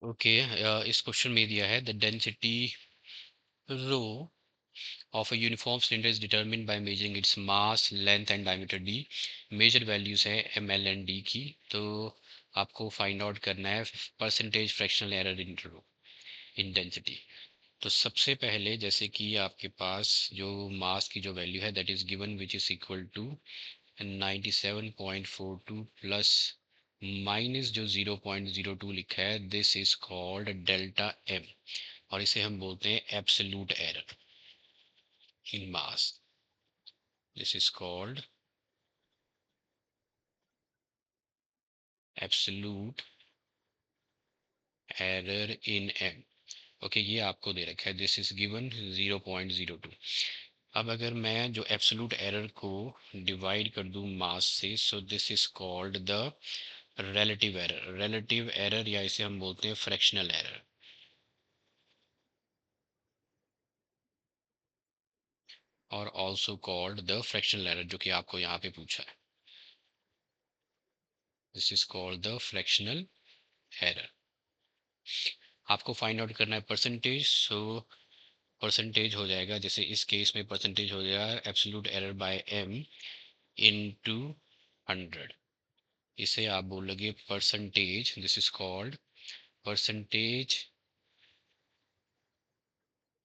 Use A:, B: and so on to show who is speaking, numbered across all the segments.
A: Okay. इस question में दिया है the density rho of a uniform cylinder is determined by measuring its mass, length and diameter d. Major values है M L and D की। तो आपको find out करना है percentage fractional error in rho in density. तो सबसे पहले जैसे कि आपके पास जो मास की जो वैल्यू है that is given which is equal to 97.42 plus minus जो 0.02 लिखा है this is called delta M, और इसे हम बोलते हैं absolute error in mass. This is called absolute error in M. Okay, ये आपको दे रखा है दिस इज गिवन 0.02। अब अगर मैं जो एब्सोल्यूट एरर को डिवाइड कर दूं मास से, so this is called the relative error. relative error या इसे हम बोलते हैं फ्रैक्शनल एरर, और also called the fractional error, जो कि आपको यहाँ पे पूछा है। This is called the fractional error. आपको फाइंड आउट करना है परसेंटेज। सो परसेंटेज हो जाएगा, जैसे इस केस में परसेंटेज हो जाएगा absolute error by M into 100। इसे आप बोलोगे percentage, this is called percentage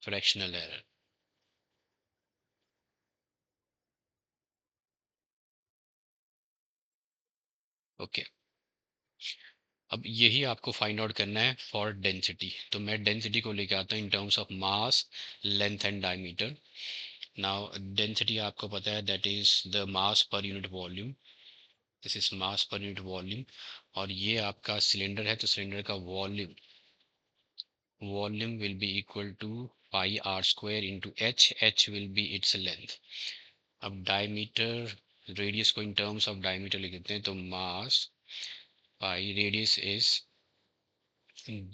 A: fractional error. Okay, अब यही आपको फाइंड आउट करना है फॉर डेंसिटी। तो मैं डेंसिटी को लेके आता हूँ इन terms of mass, length and diameter. Now density आपको पता है that is the mass per unit volume. This is mass per unit volume. और ये आपका सिलेंडर है, तो सिलेंडर का volume will be equal to pi r square into h. H will be its length. अब डायमीटर, रेडियस को in terms of diameter लिख देते हैं, तो mass pi radius is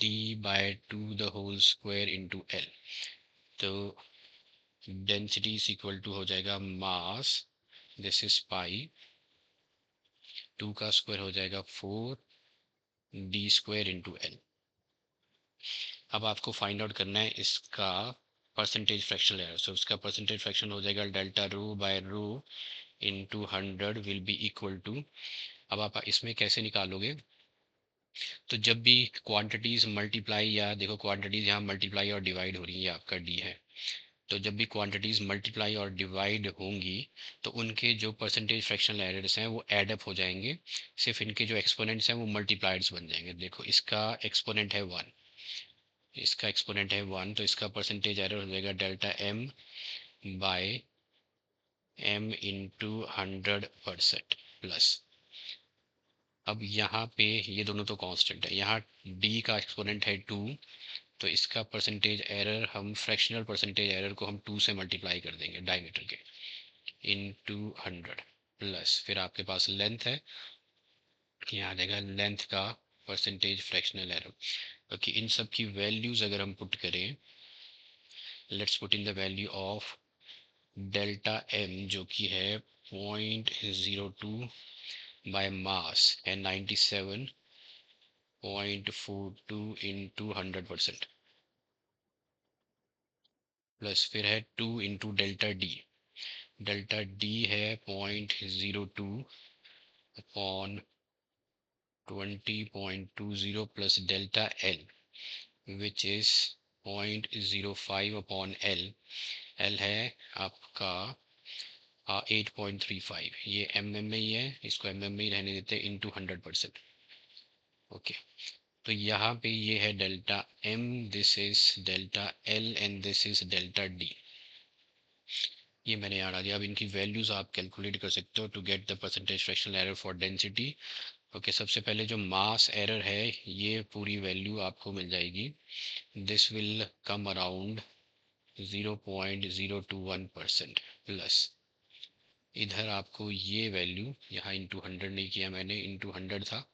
A: d by 2 the whole square into l. तो density is equal to हो जाएगा मास, this is pi, 2 का स्क्वायर हो जाएगा 4 डी स्क्वायर इंटू एल। अब आपको फाइंड आउट करना है इसका परसेंटेज फ्रैक्शनल एरर। सो इसका परसेंटेज फ्रैक्शन हो जाएगा delta rho by rho into 100 will be equal to. अब आप इसमें कैसे निकालोगे, तो जब भी क्वांटिटीज मल्टीप्लाई, या देखो क्वांटिटीज यहाँ मल्टीप्लाई और डिवाइड हो रही है, ये आपका डी है। तो जब भी क्वांटिटीज मल्टीप्लाई और डिवाइड होंगी तो उनके जो परसेंटेज फ्रैक्शनल एरर्स हैं वो एड अप हो जाएंगे। सिर्फ इनके जो एक्सपोनेंट्स हैं वो मल्टीप्लाइड्स बन जाएंगे। देखो इसका एक्सपोनेंट है 1, इसका एक्सपोनेंट है 1, तो इसका परसेंटेज एरर हो जाएगा delta M by M into 100% plus. अब यहाँ पे ये दोनों तो कांस्टेंट है, यहाँ डी का एक्सपोनेंट है 2, तो इसका परसेंटेज एरर हम फ्रैक्शनल परसेंटेज एरर को हम 2 से मल्टीप्लाई कर देंगे डायमीटर के इंटू 100 प्लस, फिर आपके पास लेंथ है, यहाँ आ जाएगा लेंथ का परसेंटेज फ्रैक्शनल एरर। ओके, इन सब की वैल्यूज अगर हम पुट करें, let's put in the value of delta M जो कि है 0.02 by mass and 97.42 into 100% plus फिर है 2 into delta D. Delta D है 0.02 upon 20.20 plus delta L which is 0.05 upon L. L है आपका 8.35। ये एम एम में ही है, इसको एम एम में ही रहने देते हैं इंटू 100%। ओके, तो यहाँ पे ये है delta M, this is delta L and this is delta D. ये मैंने यहाँ डाल दिया। अब इनकी वैल्यूज आप कैलकुलेट कर सकते हो to get the percentage fractional error for density. Okay, सबसे पहले जो मास एरर है ये पूरी वैल्यू आपको मिल जाएगी। This will come around 0.021% plus इधर आपको ये वैल्यू, यहाँ इंटू 100 नहीं किया मैंने, इंटू 100 था,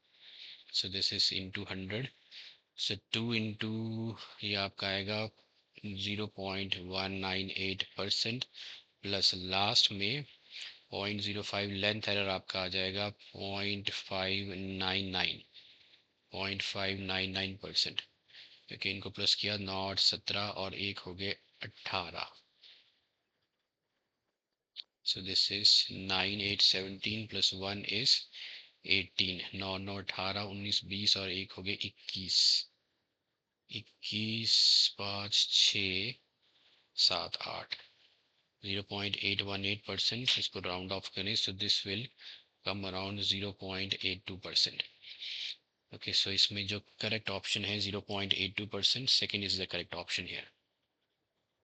A: so this is into 100। So 2 into ये आपका आएगा 0.198% प्लस लास्ट में 0.05 लेंथ एरर आपका आ जाएगा 0.599%। क्योंकि इनको प्लस किया 9 8 17 और एक हो गए 18. So this is 9 8 17 plus 1 is 18. 9 9 18 19 20 और एक हो गए 21. 21 5 6 7 8. 0.818%. इसको राउंड ऑफ करें, so this will come around 0.82%. Okay, so इसमें जो करेक्ट ऑप्शन है 0.82%, second is the correct option here.